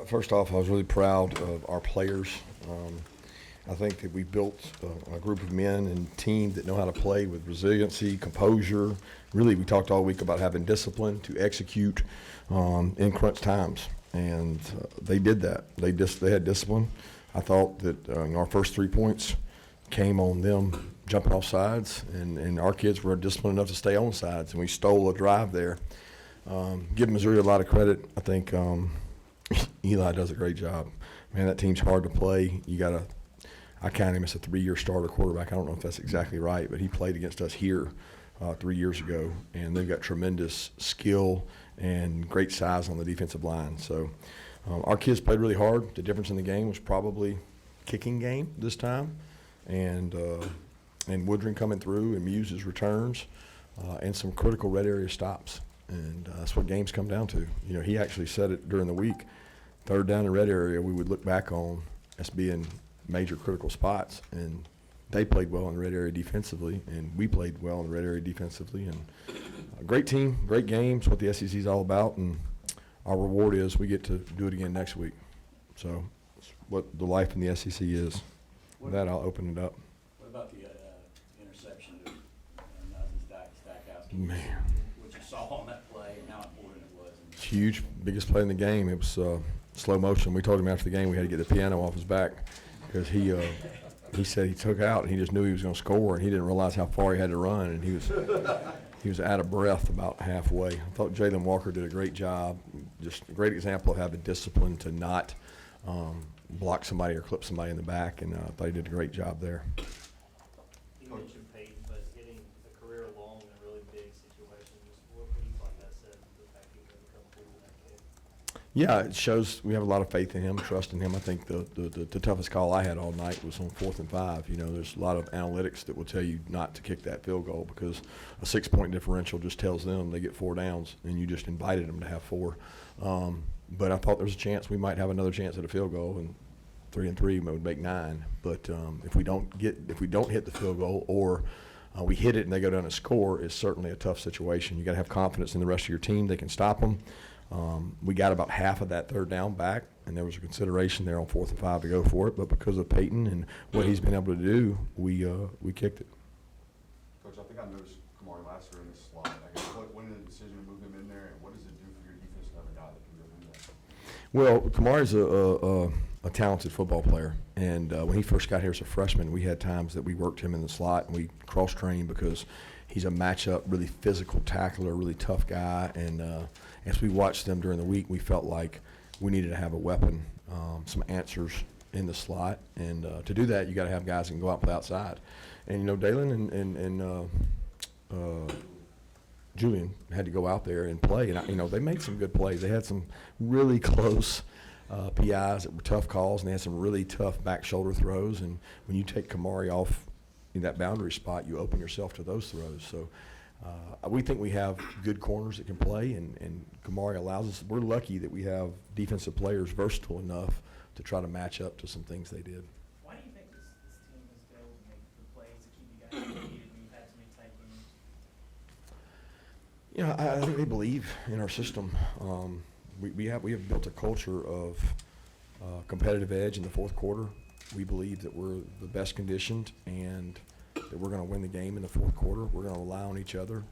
First off, I was really proud of our players. I think that we built a group of men and team that know how to play with resiliency, composure. Really, we talked all week about having discipline to execute in crunch times, and they did that. They had discipline. I thought that our first 3 points came on them jumping off sides, and our kids were disciplined enough to stay on sides, and we stole a drive there. Give Missouri a lot of credit. I think Eli does a great job. Man, that team's hard to play. I count him as a 3-year starter quarterback. I don't know if that's exactly right, but he played against us here 3 years ago, and they've got tremendous skill and great size on the defensive line. So our kids played really hard. The difference in the game was probably kicking game this time, and Woodring coming through and Muse's returns, and some critical red area stops. And that's what games come down to. He actually said it during the week. Third down in red area, we would look back on as being major critical spots, and they played well in the red area defensively, and we played well in the red area defensively. And a great team, great games, what the SEC is all about, and our reward is we get to do it again next week. So it's what the life in the SEC is. With that, I'll open it up. What about the interception of Stackhouse? Man. What you saw on that play and how important it was? It's huge, biggest play in the game. It was slow motion. We told him after the game we had to get the piano off his back because he said he took out and he just knew he was going to score, and he didn't realize how far he had to run, and he was out of breath about halfway. I thought Jalen Walker did a great job, just a great example of having discipline to not block somebody or clip somebody in the back, and I thought he did a great job there. You mentioned Peyton, but hitting a career long in a really big situation, what do you find that says, the fact he couldn't come through in that game? Yeah, it shows we have a lot of faith in him, trust in him. I think the toughest call I had all night was on 4th and 5. There's a lot of analytics that will tell you not to kick that field goal because a 6-point differential just tells them they get 4 downs, and you just invited them to have 4. But I thought there was a chance we might have another chance at a field goal, and 3 and 3 would make 9. But if we don't hit the field goal, or we hit it and they go down and score, it's certainly a tough situation. You got to have confidence in the rest of your team; they can stop them. We got about half of that 3rd down back, and there was a consideration there on 4th and 5 to go for it. But because of Peyton and what he's been able to do, we kicked it. Coach, I think I noticed Kamari Lasser in the slot. I guess when did the decision to move him in there, and what does it do for your defense to have a guy that can go do that? Well, Kamari's a talented football player, and when he first got here as a freshman, we had times that we worked him in the slot and we cross-trained because he's a matchup, really physical tackler, really tough guy. And as we watched them during the week, we felt like we needed to have a weapon, some answers in the slot. And to do that, you got to have guys that can go out and play outside. And Dalen and Julian had to go out there and play, and they made some good plays. They had some really close PIs that were tough calls, and they had some really tough back shoulder throws. And when you take Kamari off in that boundary spot, you open yourself to those throws. So we think we have good corners that can play, and Kamari allows us. We're lucky that we have defensive players versatile enough to try to match up to some things they did. Why do you think this team has failed to make the plays to keep you guys motivated when you've had so many tight games? I think they believe in our system. We have built a culture of competitive edge in the 4th quarter. We believe that we're the best conditioned and that we're going to win the game in the 4th quarter. We're going to rely on each other.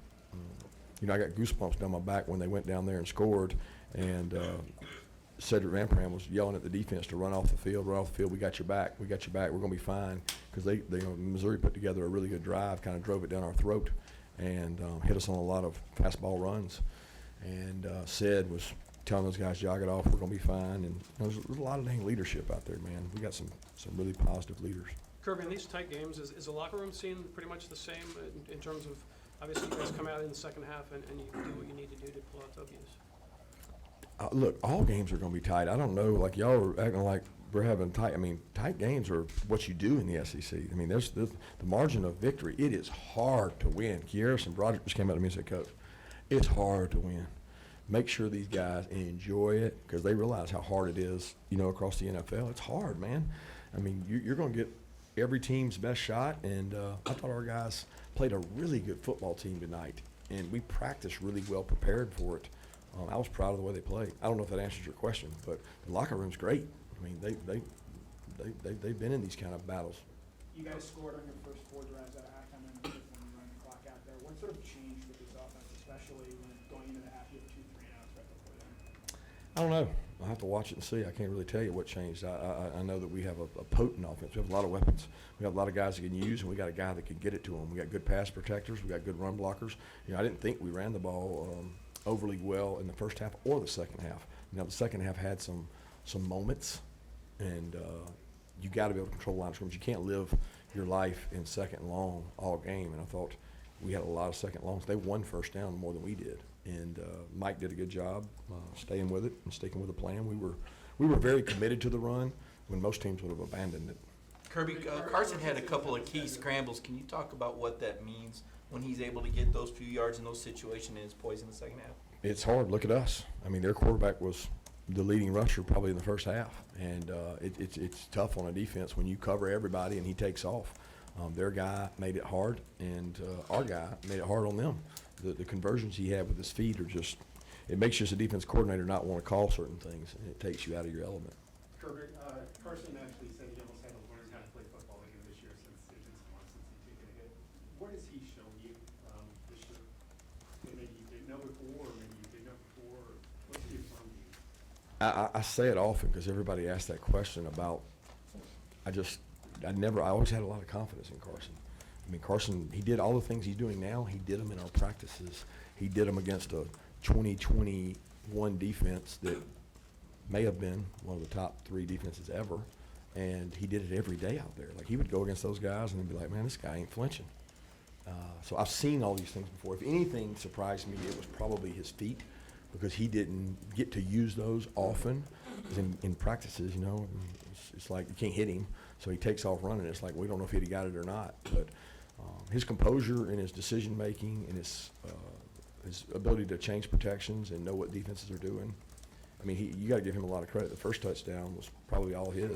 I got goosebumps down my back when they went down there and scored, and Cedric Van was yelling at the defense to run off the field. We got your back. We're going to be fine, because Missouri put together a really good drive, kind of drove it down our throat, and hit us on a lot of fast ball runs. And Ced was telling those guys, jog it off, we're going to be fine. And there's a lot of dang leadership out there, man. We got some really positive leaders. Kirby, in these tight games, is the locker room scene pretty much the same in terms of, obviously you guys come out in the second half and you do what you need to do to pull out W's? Look, all games are going to be tight. I don't know, like y'all are acting like we're having tight. Tight games are what you do in the SEC. There's the margin of victory. It is hard to win. Kieris and Broderick just came out to me and said, Coach, it's hard to win. Make sure these guys enjoy it, because they realize how hard it is, across the NFL. It's hard, man. You're going to get every team's best shot, and I thought our guys played a really good football team tonight, and we practiced really well prepared for it. I was proud of the way they played. I don't know if that answers your question, but the locker room's great. I mean, they've been in these kind of battles. You guys scored on your first 4 drives at halftime and when you run the clock out there. What sort of changed with this offense, especially when going into the half you have 2 3-and-outs right before then? I don't know. I'll have to watch it and see. I can't really tell you what changed. I know that we have a potent offense. We have a lot of weapons. We have a lot of guys that can use, and we got a guy that can get it to them. We got good pass protectors. We got good run blockers. You know, I didn't think we ran the ball overly well in the first half or the second half. You know, the second half had some moments, and you got to be able to control line of scrimmage. You can't live your life in second and long all game, and I thought we had a lot of second longs. They won first down more than we did, and Mike did a good job staying with it and sticking with the plan. We were very committed to the run when most teams would have abandoned it. Kirby, Carson had a couple of key scrambles. Can you talk about what that means when he's able to get those few yards in those situations and is poised in the second half? It's hard. Look at us. I mean, their quarterback was the leading rusher probably in the first half, and it's tough on a defense when you cover everybody and he takes off. Their guy made it hard, and our guy made it hard on them. The conversions he had with his feet are just – it makes you as a defense coordinator not want to call certain things, and it takes you out of your element. Kirby, Carson actually said he almost had to learn how to play football again this year since it's been so long since he took it. What has he shown you this year? That maybe you didn't know before, or maybe you did know before, or what's he affirmed you? I say it often because everybody asks that question about – I always had a lot of confidence in Carson. I mean, Carson, he did all the things he's doing now. He did them in our practices. He did them against a 2021 defense that may have been one of the top 3 defenses ever, and he did it every day out there. Like, he would go against those guys and he'd be like, man, this guy ain't flinching. So I've seen all these things before. If anything surprised me, it was probably his feet, because he didn't get to use those often. 'Cause in practices, you know, it's like you can't hit him, so he takes off running. It's like we don't know if he'd have got it or not. But his composure and his decision making and his ability to change protections and know what defenses are doing. I mean, you got to give him a lot of credit. The first touchdown was probably all his.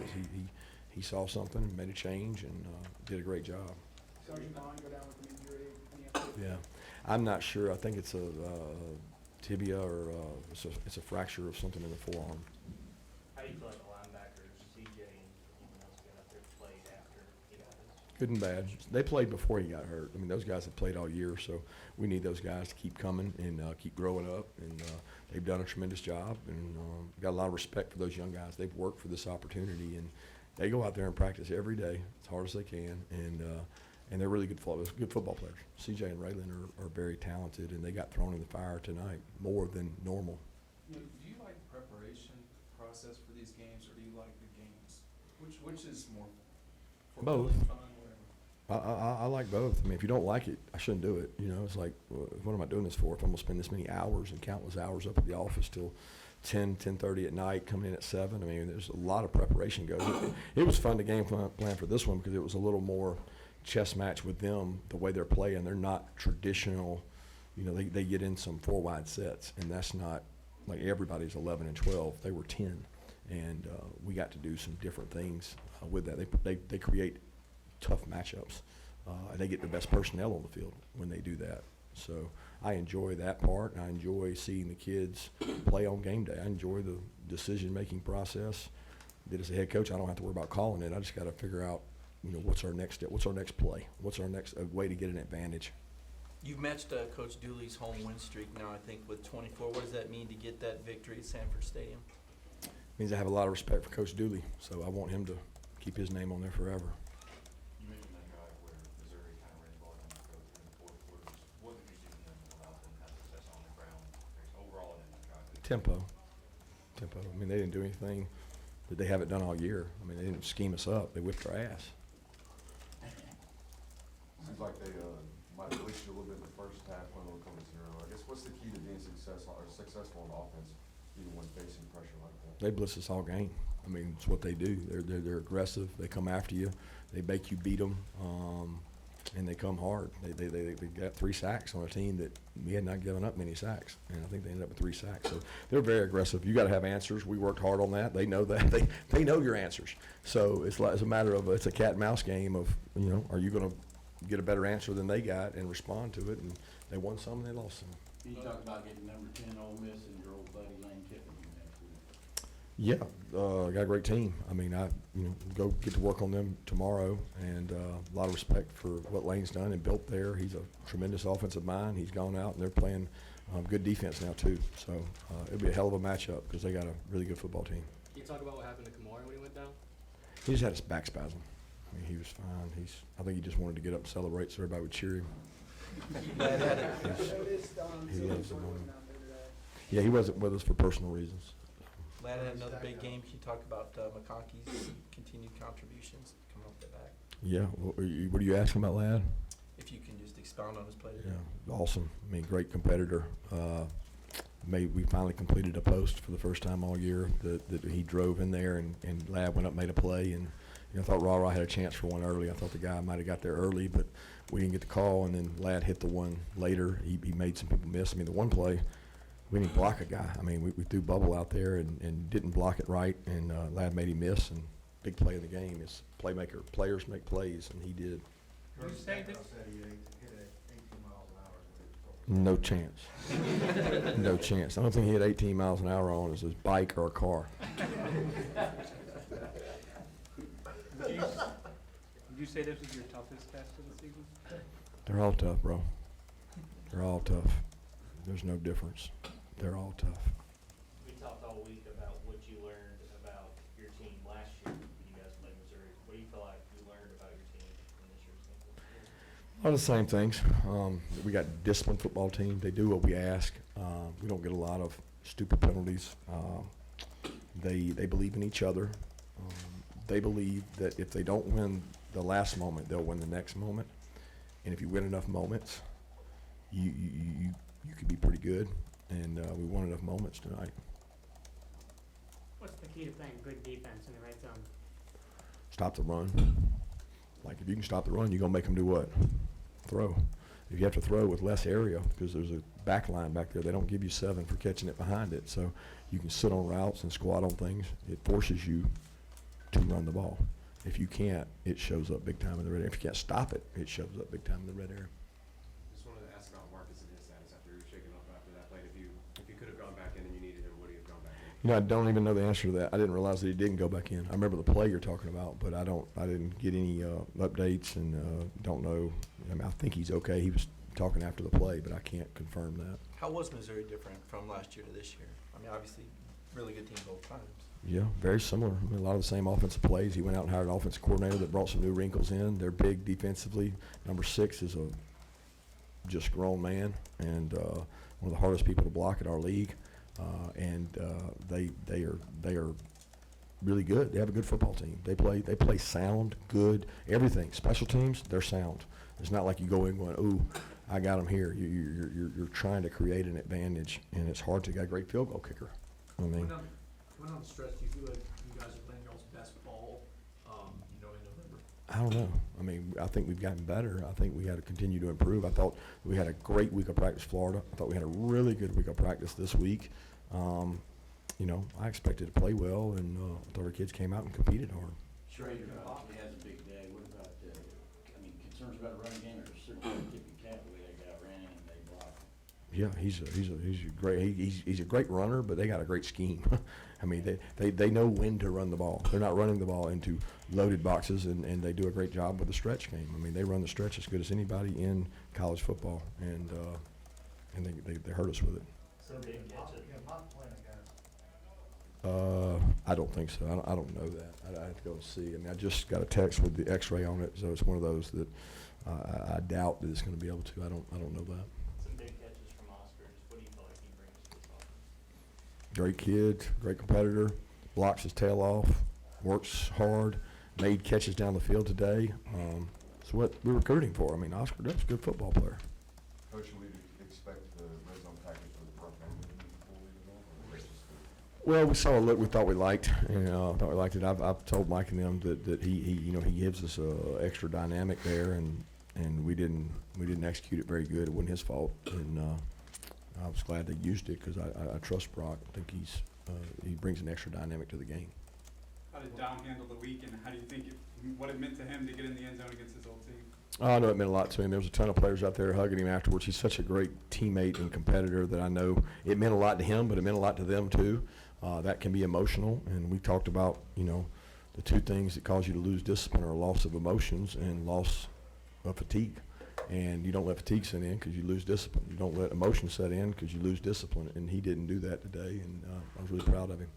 He saw something and made a change and did a great job. Sergeant Vaughn go down with an injury. Any update? Yeah, I'm not sure. I think it's a tibia or it's a fracture of something in the forearm. How do you feel like the linebackers, CJ and anyone else got out there played after he got his? Good and bad. They played before he got hurt. I mean, those guys have played all year, so we need those guys to keep coming and keep growing up. And they've done a tremendous job, and got a lot of respect for those young guys. They've worked for this opportunity, and they go out there and practice every day as hard as they can. And they're really good football players. CJ and Raylan are very talented, and they got thrown in the fire tonight more than normal. You know, do you like the preparation process for these games, or do you like the games? Which is more Both. fun, whatever? I like both. I mean, if you don't like it, I shouldn't do it. You know, it's like, what am I doing this for? If I'm gonna spend this many hours and countless hours up at the office till 10:30 at night, coming in at 7. I mean, there's a lot of preparation goes. It was fun to game plan for this one because it was a little more chess match with them. The way they're playing, they're not traditional. You know, they get in some 4 wide sets, and that's not like everybody's 11 and 12. They were 10, and we got to do some different things with that. They create tough matchups. They get the best personnel on the field when they do that. So I enjoy that part, and I enjoy seeing the kids play on game day. I enjoy the decision-making process. That as a head coach, I don't have to worry about calling it. I just got to figure out, you know, what's our next step, what's our next play, what's our next way to get an advantage. You've matched Coach Dooley's home win streak now, I think, with 24. What does that mean to get that victory at Sanford Stadium? It means I have a lot of respect for Coach Dooley, so I want him to keep his name on there forever. You mentioned that guy where Missouri kind of ran the ball down the field in the fourth quarter. What did you see in them that allowed them to have success on the ground overall in that drive? Tempo. I mean, they didn't do anything that they haven't done all year. I mean, they didn't scheme us up. They whipped our ass. Seems like they might have blitzed you a little bit in the first half, went a little cover 0. I guess what's the key to being successful in offense, even when facing pressure like that? They blitz us all game. I mean, it's what they do. They're aggressive. They come after you. They make you beat them, and they come hard. They got 3 sacks on a team that we had not given up many sacks, and I think they ended up with 3 sacks. So they're very aggressive. You got to have answers. We worked hard on that. They know that. They know your answers. So it's a matter of it's a cat and mouse game of, you know, are you going to get a better answer than they got and respond to it? And they won some and they lost some. You talk about getting number 10 Ole Miss in your Yeah, got a great team. I mean, go get to work on them tomorrow, and a lot of respect for what Lane's done and built there. He's a tremendous offensive mind. He's gone out, and they're playing good defense now too. So it'll be a hell of a matchup because they got a really good football team. Can you talk about what happened to Kamari when he went down? He just had his back spasm. I mean, he was fine. I think he just wanted to get up and celebrate so everybody would cheer him. Glad had it. He loves the moment. Yeah, he wasn't with us for personal reasons. Glad had another big game. Can you talk about McConkey's continued contributions coming off the back? Yeah, what are you asking about, Ladd? If you can just expound on his play today. Yeah, awesome. I mean, great competitor. We finally completed a post for the first time all year that he drove in there, and Ladd went up, made a play, and I thought Ra had a chance for one early. I thought the guy might have got there early, but we didn't get the call, and then Ladd hit the one later. He made some people miss. I mean, the one play, we didn't block a guy. I mean, we threw bubble out there and didn't block it right, and Ladd made him miss, and big play of the game is playmaker. Players make plays, and he did. Did you say that? No chance. No chance. I don't think he had 18 miles an hour on his bike or a car. Did you say this was your toughest test of the season? They're all tough, bro. They're all tough. There's no difference. They're all tough. We talked all week about what you learned about your team last year when you guys played Missouri. What do you feel like you learned about your team in this year's game? A lot of the same things. We got a disciplined football team. They do what we ask. We don't get a lot of stupid penalties. They believe in each other. They believe that if they don't win the last moment, they'll win the next moment. And if you win enough moments, you could be pretty good. And we won enough moments tonight. What's the key to playing good defense in the red zone? Stop the run. Like, if you can stop the run, you're going to make them do what? Throw. If you have to throw with less area, because there's a back line back there, they don't give you 7 for catching it behind it. So you can sit on routes and squat on things. It forces you to run the ball. If you can't, it shows up big time in the red area. If you can't stop it, it shows up big time in the red area. Just wanted to ask about Marcus and his status after he was shaken up after that play. If you could have gone back in and you needed him, would he have gone back in? I don't even know the answer to that. I didn't realize that he didn't go back in. I remember the play you're talking about, but I didn't get any updates and don't know. I mean, I think he's okay. He was talking after the play, but I can't confirm that. How was Missouri different from last year to this year? I mean, obviously, really good team both times. Yeah, very similar. I mean, a lot of the same offensive plays. He went out and hired an offensive coordinator that brought some new wrinkles in. They're big defensively. Number 6 is a just grown man and one of the hardest people to block in our league. They are really good. They have a good football team. They play sound, good, everything. Special teams, they're sound. It's not like you go in going, ooh, I got them here. You're trying to create an advantage, and it's hard to get a great field goal kicker. I mean, Coming on the stretch, do you feel like you guys are playing y'all's best ball, in November? I don't know. I mean, I think we've gotten better. I think we got to continue to improve. I thought we had a great week of practice, Florida. I thought we had a really good week of practice this week. I expected to play well, and I thought our kids came out and competed hard. Schrader obviously has a big day. What about, concerns about the running game? Or certainly tipping cap the way they got ran and they blocked. Yeah, he's a great runner, but they got a great scheme. I mean, they know when to run the ball. They're not running the ball into loaded boxes, and they do a great job with the stretch game. I mean, they run the stretch as good as anybody in college football, and they hurt us with it. So big catches. I don't think so. I don't know that. I have to go and see. I mean, I just got a text with the X-ray on it, so it's one of those that I doubt that it's going to be able to. I don't know that. Some big catches from Oscar. Just what do you feel like he brings to this offense? Great kid, great competitor, blocks his tail off, works hard, made catches down the field today. It's what we're recruiting for. I mean, Oscar Duff's a good football player. Coach, should we expect the red zone package for the front man to be fully developed, or is it just Well, we saw a look we thought we liked, and thought we liked it. I've told Mike and them that he gives us a extra dynamic there, and we didn't execute it very good. It wasn't his fault, and I was glad they used it because I trust Brock. I think he brings an extra dynamic to the game. How did Dom handle the week, and how do you think what it meant to him to get in the end zone against his old team? I know it meant a lot to him. There was a ton of players out there hugging him afterwards. He's such a great teammate and competitor that I know it meant a lot to him, but it meant a lot to them too. That can be emotional, and we talked about, you know, the two things that cause you to lose discipline are loss of emotions and loss of fatigue. And you don't let fatigue set in because you lose discipline. You don't let emotion set in because you lose discipline. And he didn't do that today, and I was really proud of him.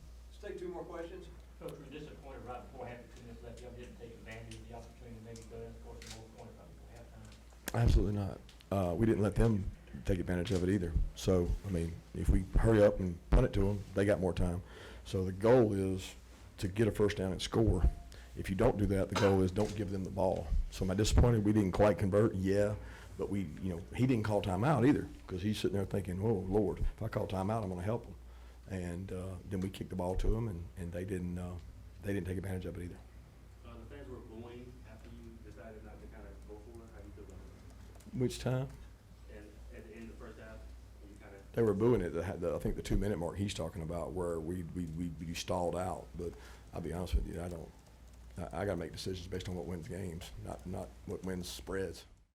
Let's take two more questions. Coach was disappointed right before half, 2 minutes left, y'all didn't take advantage of the opportunity to maybe go in and score some more points right before halftime. Absolutely not. We didn't let them take advantage of it either. So, I mean, if we hurry up and punt it to them, they got more time. So the goal is to get a first down and score. If you don't do that, the goal is don't give them the ball. So am I disappointed we didn't quite convert? Yeah. But we, you know, he didn't call timeout either because he's sitting there thinking, oh, Lord, if I call timeout, I'm going to help them. And then we kicked the ball to them, and they didn't take advantage of it either. The fans were booing after you decided not to kind of go for it. How do you feel about it? Which time? And at the end of the first half, you kind of. They were booing it. I think the 2-minute mark he's talking about where we stalled out. But I'll be honest with you, I got to make decisions based on what wins games, not what wins spreads.